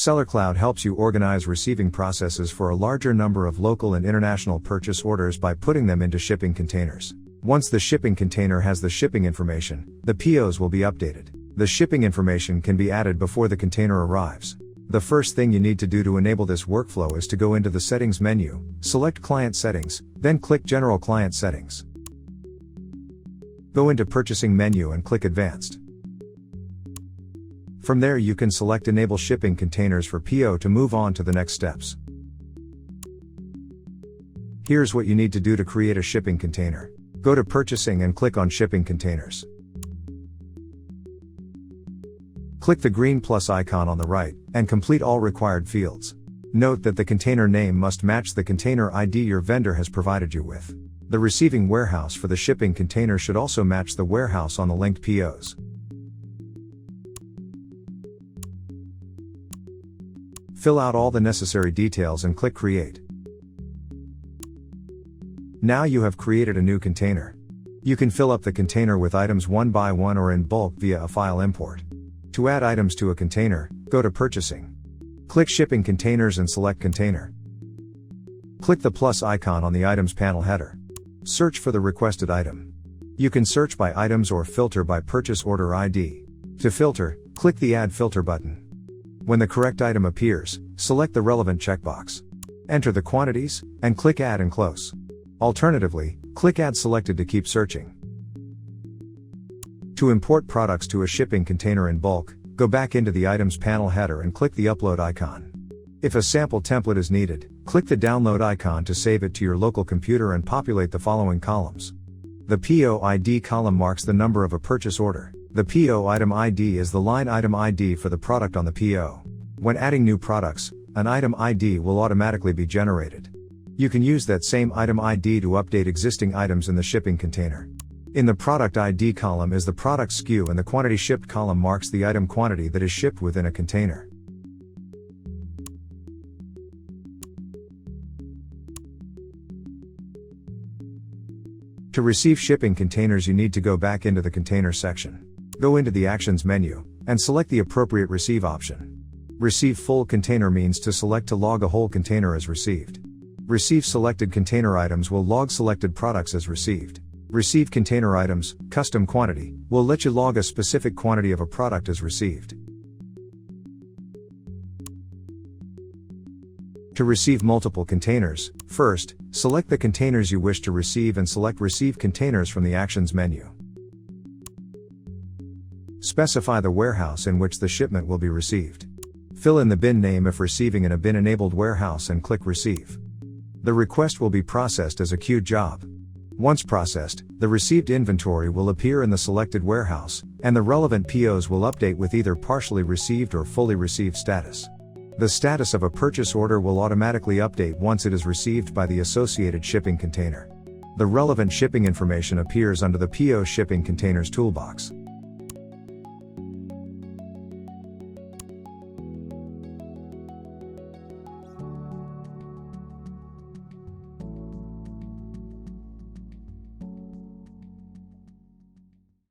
Sellercloud helps you organize receiving processes for a larger number of local and international purchase orders by putting them into shipping containers. Once the shipping container has the shipping information, the POs will be updated. The shipping information can be added before the container arrives. The first thing you need to do to enable this workflow is to go into the Settings menu, select Client Settings, then click General Client Settings. Go into Purchasing menu and click Advanced. From there you can select Enable Shipping Containers for PO to move on to the next steps. Here's what you need to do to create a shipping container. Go to Purchasing and click on Shipping Containers. Click the green plus icon on the right, and complete all required fields. Note that the container name must match the container ID your vendor has provided you with. The receiving warehouse for the shipping container should also match the warehouse on the linked POs. Fill out all the necessary details and click Create. Now you have created a new container. You can fill up the container with items one by one or in bulk via a file import. To add items to a container, go to Purchasing. Click Shipping Containers and select Container. Click the plus icon on the Items panel header. Search for the requested item. You can search by items or filter by purchase order ID. To filter, click the Add Filter button. When the correct item appears, select the relevant checkbox. Enter the quantities, and click Add and Close. Alternatively, click Add Selected to keep searching. To import products to a shipping container in bulk, go back into the Items panel header and click the Upload icon. If a sample template is needed, click the Download icon to save it to your local computer and populate the following columns. The PO ID column marks the number of a purchase order. The PO item ID is the line item ID for the product on the PO. When adding new products, an item ID will automatically be generated. You can use that same item ID to update existing items in the shipping container. In the product ID column is the product SKU, and the quantity shipped column marks the item quantity that is shipped within a container. To receive shipping containers, you need to go back into the Container section. Go into the Actions menu, and select the appropriate Receive option. Receive Full Container means to select to log a whole container as received. Receive Selected Container Items will log selected products as received. Receive Container Items, Custom Quantity, will let you log a specific quantity of a product as received. To receive multiple containers, first, select the containers you wish to receive and select Receive Containers from the Actions menu. Specify the warehouse in which the shipment will be received. Fill in the bin name if receiving in a bin-enabled warehouse and click Receive. The request will be processed as a queued job. Once processed, the received inventory will appear in the selected warehouse, and the relevant POs will update with either partially received or fully received status. The status of a purchase order will automatically update once it is received by the associated shipping container. The relevant shipping information appears under the PO Shipping Containers toolbox.